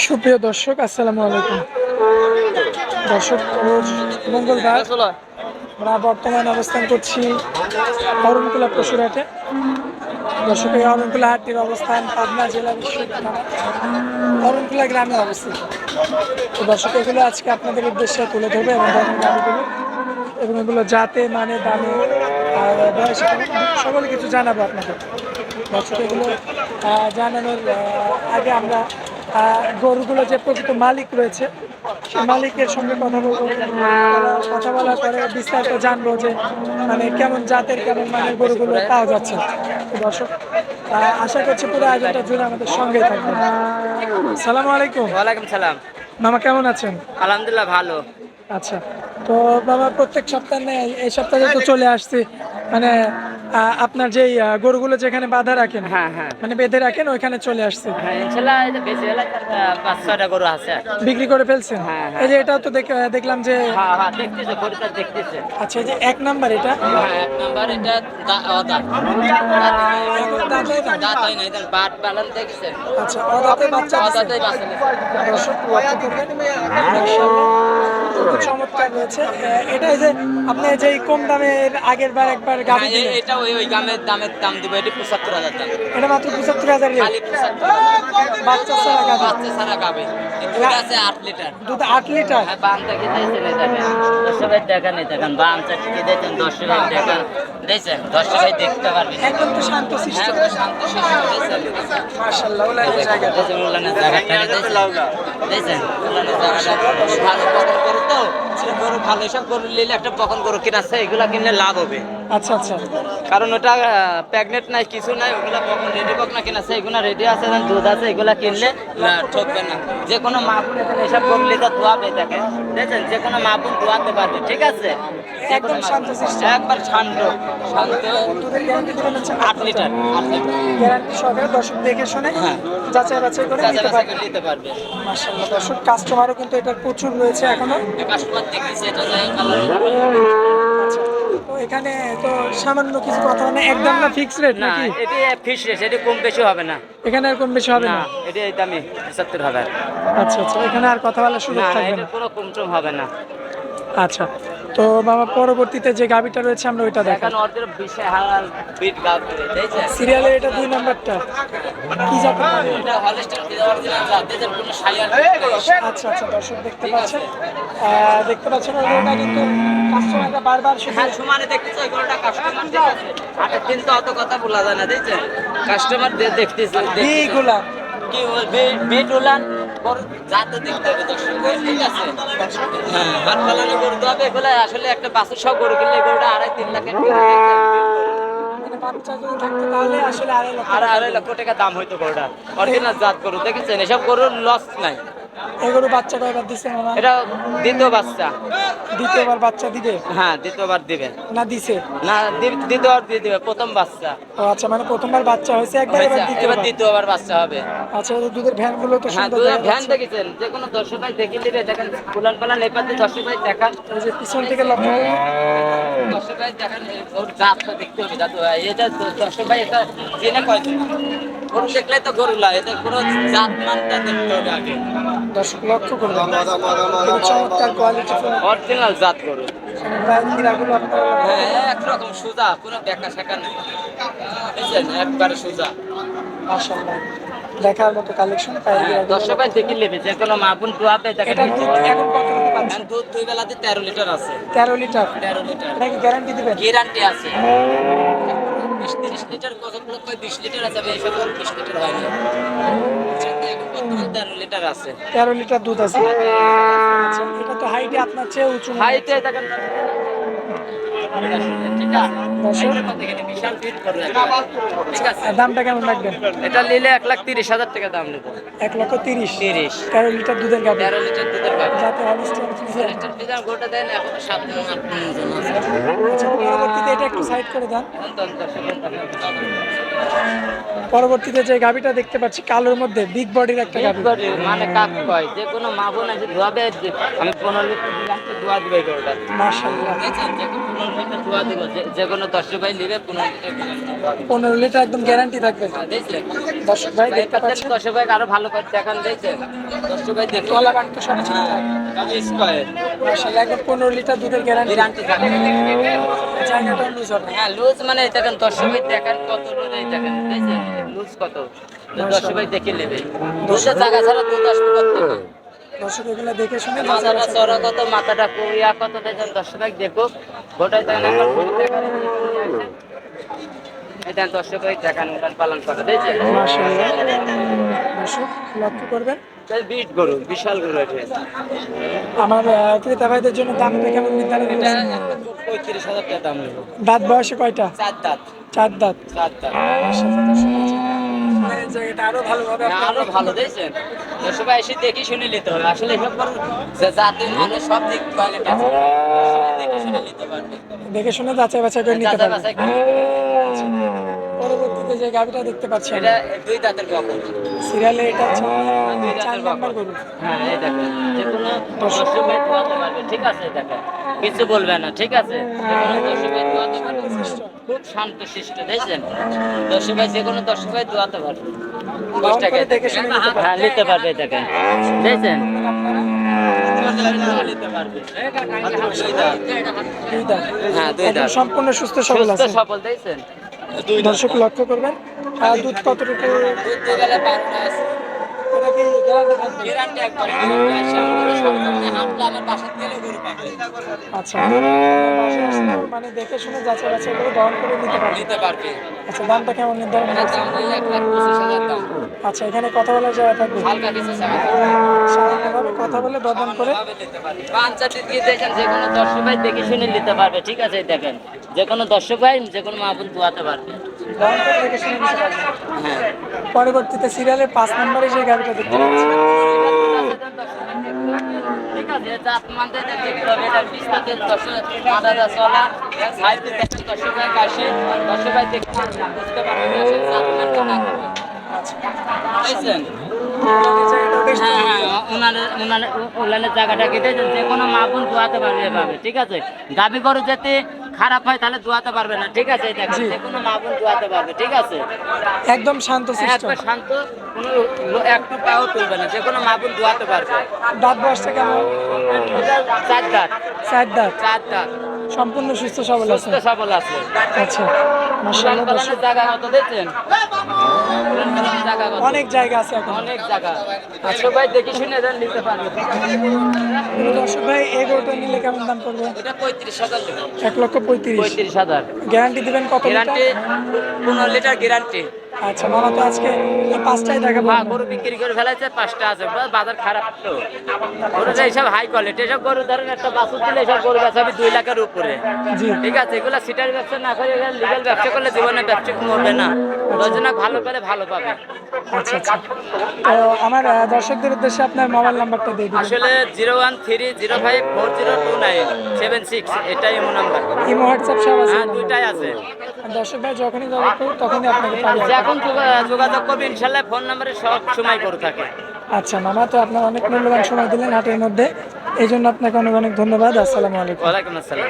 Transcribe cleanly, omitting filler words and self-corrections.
সুপ্রিয় দর্শক, আসসালামু আলাইকুম। দর্শক, রোজ মঙ্গলবার আমরা বর্তমানে অবস্থান করছি অরণকুলা পশুরহাটে। দর্শক, এই অরণকুলা হাটটির অবস্থান পাবনা জেলা বিশ্ববিদ্যালয় অরণকুলা গ্রামে অবস্থিত। তো দর্শক, এগুলো আজকে আপনাদের উদ্দেশ্যে তুলে ধরবে এবং গাড়িগুলো এবং এগুলো যাতে মানে দামে আর বয়সে সকল কিছু জানাবো আপনাদের। দর্শক, এগুলো জানানোর আগে আমরা গরুগুলো যে প্রকৃত মালিক রয়েছে সেই মালিকের সঙ্গে কথা বলবো। কথা বলার পরে বিস্তারিত জানবো যে মানে কেমন জাতের কেমন মানের গরুগুলো পাওয়া যাচ্ছে। তো দর্শক, আশা করছি পুরো আয়োজনটা জুড়ে আমাদের সঙ্গে থাকবেন। সালামু আলাইকুম। ওয়ালাইকুম সালাম। মামা কেমন আছেন? আলহামদুলিল্লাহ ভালো। আচ্ছা, তো বাবা প্রত্যেক সপ্তাহে নেই, এই সপ্তাহে তো চলে আসছি মানে আপনার যেই গরুগুলো যেখানে বাঁধা রাখেন, হ্যাঁ হ্যাঁ মানে বেঁধে রাখেন ওইখানে চলে আসছে। হ্যাঁ, ইনশাআল্লাহ এই যে বেশি হলে 5-6টা গরু আছে। বিক্রি করে ফেলছেন? হ্যাঁ, হ্যাঁ। এই যে এটাও তো দেখলাম যে হ্যাঁ হ্যাঁ, দেখতেছে গরুটা দেখতেছে। আচ্ছা, এই যে এক নাম্বার এটা হ্যাঁ, এক নাম্বার এটা দাঁত এখন দাঁতে না? দাঁত হয় না, এটা বাট পালন দেখছে। আচ্ছা, অদাঁতে বাচ্চা দিছে। দাঁতেই বাঁচে না। দর্শক, লক্ষ্য করবেন, মাশাআল্লাহ, খুব চমৎকার রয়েছে। এটা এই যে আপনি যেই কম দামের আগের বার একবার গাড়ি হ্যাঁ, দিলেন, এটা ওই দামের দাম দিব, এটা 75,000 দাম। এটা মাত্র 75,000 খালি 75,000 বাচ্চা ছাড়া গাভী। বাচ্চা ছাড়া গাবে। দুধ আছে 8 লিটার। দুধ 8 লিটার। হ্যাঁ, বানটা কি দিয়েছেন এটা? 10 ভাই দেখেন, এই দেখেন বানটা কি দিয়েছেন, 10 ভাই দেখেন দিয়েছেন, 10 ভাই দেখতে পারবেন। একদম তো শান্ত শিষ্ট। হ্যাঁ, শান্ত শিশু দিয়েছেন। মাশাআল্লাহ, ওলানের জায়গা। দিয়েছেন, উল্লানের জায়গাটা দিয়েছেন, উল্লানের জায়গাটা ভালো বকন গরু তো, সে গরু ভালো, সব গরু নিলে একটা বকন গরু কিনাছে, এগুলা কিনলে লাভ হবে। আচ্ছা আচ্ছা, কারণ ওটা প্রেগনেন্ট নাই, কিছু নাই, ওগুলা বকন রেডি বকনা কিনাছে, এগুলা রেডি আছে, দুধ আছে, এগুলা কিনলে ঠকবে না। যে কোনো মা বোন এখানে এসব গরু নিতে দোয়াবে থাকে, দেখেন, যে কোনো মা বোন দোয়াতে পারবে, ঠিক আছে? একদম শান্ত শিষ্ট। একবার শান্ত শান্ত। দুধের গ্যারান্টি দিবেন হচ্ছে 8 লিটার, 8 লিটার গ্যারান্টি সহকারে দর্শক দেখে শুনে হ্যাঁ। যাচাই বাছাই করে নিতে পারবে। নিতে পারবে। মাশাআল্লাহ, দর্শক, কাস্টমারও কিন্তু এটার প্রচুর রয়েছে এখনো। কাস্টমার দেখেছে এটা যায় কালার। আচ্ছা, তো এখানে তো সামান্য কিছু কথা মানে একদম না, ফিক্স রেট না, নাকি? এটি ফিক্স রেট, এটি কম বেশি হবে না। এখানে আর কম বেশি হবে না, না? এটি এই দামি 75,000। আচ্ছা আচ্ছা, এখানে আর কথা বলার সুযোগ না, থাকবে এটা না? কোনো কম টম হবে না। আচ্ছা, তো বাবা পরবর্তীতে যে গাবিটা রয়েছে আমরা ওইটা দেখাই। এখন ওদের বিশে হালাল বিট গাব করে দিয়েছে। সিরিয়ালে এটা 2 নাম্বারটা কি জাতের গাভী? এটা হলস্টাইন অরিজিনাল জাত, এদের কোনো সাইয়ার। আচ্ছা আচ্ছা, দর্শক দেখতে পাচ্ছেন, ওটা কিন্তু কাস্টমাররা বারবার শুধু হ্যাঁ, সমানে দেখতেছে, ওইগুলোটা কাস্টমার দেখতেছে। আটের দিন তো অত কথা বলা যায় না, দেখছেন? কাস্টমার দেখতেছে। এইগুলা কি বিট উলান গরু জাতে দেখতে হবে দর্শক, ঠিক আছে? হ্যাঁ, হাত পালানো গরু তো হবে, এগুলো আসলে একটা বাছুর সব গরু কিনলে গরুটা 2.5-3 লাখের মানে বাচ্চা যদি থাকতো তাহলে আসলে 2.5 লক্ষ। আর 2.5 লক্ষ টাকা দাম হইতো গরুটা। অরিজিনাল জাত গরু, দেখেছেন? এসব গরুর লস নাই। এগুলো বাচ্চা কয়বার দিছে মামা? এটা দ্বিতীয় বাচ্চা। দ্বিতীয়বার বাচ্চা দিবে হ্যাঁ, দ্বিতীয়বার দিবে না দিছে? না, দ্বিতীয়বার দিয়ে দিবে। প্রথম বাচ্চা ও আচ্ছা, মানে প্রথমবার বাচ্চা হয়েছে একবার, এবার এবার দ্বিতীয়বার। দ্বিতীয়বার বাচ্চা হবে। আচ্ছা, এই দুধের ভ্যান গুলো তো হ্যাঁ, সুন্দর দুধের দেখা ভ্যান যাচ্ছে। দেখেছেন? যে কোনো দর্শক ভাই দেখে নিবে, দেখেন ফুলান পালান এপার দিয়ে দর্শক ভাই দেখান, এই যে পিছন থেকে লক্ষ্য করুন। দর্শক ভাই দেখেন, ওর জাতটা দেখতে হবে দাদু ভাই। এটা দর্শক ভাই এটা জেনে কয় গরু দেখলে তো গরু লা, এটা কোনো জাত মানটা দেখতে হবে আগে। দর্শক লক্ষ্য করবেন, খুবই চমৎকার কোয়ালিটি ফুল অরিজিনাল জাত গরু। গিরাগুলো আপনারা হ্যাঁ, একরকম সোজা, কোনো বেকা শেখা নেই, বুঝছেন? একবারে সোজা। মাশাআল্লাহ দেখার মতো কালেকশন পায়ের হ্যাঁ, দর্শক ভাই দেখে নেবে, যে কোনো মা বোন দোয়াবে দেখেন। এটা দুধ এখন কত লিটার পাচ্ছেন? এখন দুধ 2 বেলাতে 13 লিটার আছে। 13 লিটার। 13 লিটার এটা কি গ্যারান্টি দিবেন? গ্যারান্টি আছে। 20-30 লিটার, কত লোক 20 লিটার আছে, এইসব 20 লিটার হয়নি। এখন বর্তমানে 13 লিটার আছে। 13 লিটার দুধ আছে। আচ্ছা, এটা তো হাইটে আপনার চেয়ে উঁচু মনে হচ্ছে। হাইটে দেখেন, ঠিক আছে? হাইটের মধ্যে কিন্তু বিশাল ফিট করবে, ঠিক আছে? আর দামটা কেমন রাখবেন? এটা নিলে 1,30,000 টাকা দাম নেব। 1,30,000। 30 13 লিটার দুধের গাভী 13 লিটার দুধের গাড়ি। যাতে হলস্টাইন ফ্রিজিয়ান। লিটার ফিজার গোটা দেন, এখন 7 জন 8 জন আছে। আচ্ছা, পরবর্তীতে এটা একটু সাইড করে দেন। এখন তো দর্শকের কথা। পরবর্তীতে যে গাভীটা দেখতে পাচ্ছি কালোর মধ্যে বিগ বডির একটা গাভী। মানে কাক কয়, যে কোনো মা বোন আছে ধোয়াবে, আমি 15 লিটার 2 লাখ দোয়া দিবে গরুটা। মাশাআল্লাহ, দেখেন, যে কোনো 15 লিটার দোয়া দিব যে কোনো দর্শক ভাই নিবে 15 লিটার একদম গ্যারান্টি থাকবে। দেখছেন দর্শক ভাই দেখতে পাচ্ছেন, দর্শক ভাই আরো ভালো করে দেখান, দেখছেন দর্শক ভাই দেখুন তলা বাট তো সব ঠিকঠাক। মাশাআল্লাহ, একদম 15 লিটার দুধের গ্যারান্টি। গ্যারান্টি থাকে। জায়গাটা লুজ হবে। হ্যাঁ লুজ মানে এই দেখেন দর্শক ভাই দেখেন কত লুজ, এই দেখেন দেখছেন লুজ কত, দর্শক ভাই দেখে নেবে। দুধের জায়গা ছাড়া দুধ আসবে কত, দর্শক এগুলো দেখে শুনে মাথাটা চড়া কত, মাথাটা কুইয়া কত, দেখেন দর্শক ভাই দেখুক গোটাই দেখেন একবার ঘুরে দেখান। এই দেখেন দর্শক ভাই দেখান উলান পালন করে, দেখছেন মাশাআল্লাহ। দর্শক লক্ষ্য করবেন, বিট গরু, বিশাল গরু এটা। আমার ক্রেতা ভাইদের জন্য দামটা কেমন নির্ধারণ এটা করেছেন? 35,000 টাকা দাম নেব। দাঁত বয়সে কয়টা? 4 দাঁত। 4 দাঁত। 4 দাঁত। মাশাআল্লাহ, দর্শক এই জায়গাটা আরো ভালোভাবে হ্যাঁ, আরো ভালো দেখছেন দর্শক ভাই এসে দেখি শুনে নিতে হবে। আসলে এসব গরু যে জাতের মানে সব দিক কোয়ালিটি আছে, দেখে শুনে নিতে পারবে। দেখে শুনে যাচাই বাছাই করে নিতে যাচাই পারবেন। বাছাই করে নিতে পারবে। পরবর্তীতে যে গাভিটা দেখতে পাচ্ছেন এটা 2 দাঁতের বকন। সিরিয়ালে, এটা হচ্ছে 2 4 দাঁতের নাম্বার বকন। গরু। হ্যাঁ এই দেখেন যে কোনো দর্শক ভাই দোয়াতে পারবে, ঠিক আছে দেখেন কিছু বলবে না, ঠিক আছে যে কোনো দর্শক ভাই দোয়াতে পারবে, খুব শান্ত শিষ্ট, দেখছেন দর্শক ভাই যে কোনো দর্শক ভাই দোয়াতে পারবে। বাউন করে দেখে শুনে নিতে পারবেন। হ্যাঁ নিতে পারবে, দেখেন দেখছেন নিতে পারবে। 2 দাঁত। 2 দাঁত। হ্যাঁ 2 একদম দাঁত সম্পূর্ণ সুস্থ সবল সুস্থ আছে। সবল, দেখছেন 2 দাঁত। দর্শক লক্ষ্য করবেন, আর দুধ কতটুকু? দুধ তো গেলে 12টা আছে। এটা কি গ্যারান্টি থাকবে? গ্যারান্টি একবার হাঁটলে আমার বাসার গেলে গরু পাবে, আচ্ছা, বাসায় আসলে মানে দেখে শুনে যাচাই বাছাই করে দহন করে নিতে পারবেন। নিতে পারবে। আচ্ছা, দামটা কেমন নির্ধারণ এটা করেছেন? দাম নিলে 1,25,000 দাম। আচ্ছা, এখানে কথা বলার জায়গা থাকবে। হালকা কিছু চাওয়া সাধারণভাবে কথা বলে দরদাম করে পাঞ্চাটি দিয়ে দেখেন যে কোনো দর্শক ভাই দেখে শুনে নিতে পারবে, ঠিক আছে দেখেন যে কোনো দর্শক ভাই যে কোনো মা বোন দোয়াতে পারবে। দহন করে দেখে শুনে নিতে পারবেন। হ্যাঁ পরবর্তীতে সিরিয়ালের 5 নম্বরে যে গাড়িটা দেখতে পাচ্ছি, ঠিক আছে জাত মানতে দেখতে হবে, এটা বিস্তারিত দর্শক আলাদা চলা সাইডে দেখেন দর্শক ভাই কাশি দর্শক ভাই দেখতে বুঝতে পারবে জাত মানতে না করবে। বুঝছেন? হ্যাঁ হ্যাঁ উনানের জায়গাটা কেটে যে কোনো মা বোন দোয়াতে পারবে এভাবে, ঠিক আছে গাভী গরু যাতে খারাপ হয় তাহলে দোয়াতে পারবে না, ঠিক আছে দেখেন যে কোনো মা বোন দোয়াতে পারবে, ঠিক আছে একদম শান্ত সিস্টেম। একবার শান্ত, কোনো একটু পাও তুলবে না, যে কোনো মা বোন দোয়াতে পারবে। দাঁত বয়সটা কেমন? 4 দাঁত। 4 দাঁত। 4 দাঁত সম্পূর্ণ সুস্থ সবল আছে। সুস্থ সবল আছে। আচ্ছা, মাশাআল্লাহ। পালনের জায়গা কত দেখছেন? জায়গা কত? অনেক জায়গা আছে এখন। অনেক জায়গা। আচ্ছা ভাই দেখি শুনে দেন নিতে পারবে, ঠিক আছে? দর্শক ভাই, এই গরুটা নিলে কেমন দাম পড়বে? এটা 35,000 দেবো। 1,35,000। 35,000 গ্যারান্টি দিবেন কত লিটার? Guarantee 15 litre guarantee. আচ্ছা, মামা তো আজকে এই 5টাই দেখাবো। মা গরু বিক্রি করে ফেলাইছে 5টা আছে, বাজার খারাপ তো গরুটা এইসব হাই কোয়ালিটি, এসব গরু ধরেন একটা বাছুর দিলে এসব গরু বেচাবি 2 লাখের উপরে, জি। ঠিক আছে এগুলা সিটার ব্যবসা না করে লিগাল ব্যবসা করলে জীবনে ব্যবসা মরবে না, দশজনা ভালো করে ভালো পাবে। আচ্ছা আচ্ছা, তো আমার দর্শকদের উদ্দেশ্যে আপনার মোবাইল নাম্বারটা দিয়ে দিন। আসলে 01305402976 এটাই আমার নাম্বার। ইমো হোয়াটসঅ্যাপ সব আছে? হ্যাঁ 2টাই আছে। আর দর্শক ভাই যখনই যোগাযোগ করুন তখনই আপনাকে পাবে। এখন যোগাযোগ করবে ইনশাল্লাহ, ফোন নাম্বারে সব সময় করে থাকে। আচ্ছা মামা, তো আপনার অনেক মূল্যবান সময় দিলেন হাটের মধ্যে, এই জন্য আপনাকে অনেক অনেক ধন্যবাদ। আসসালামু আলাইকুম। ওয়ালাইকুম আসসালাম।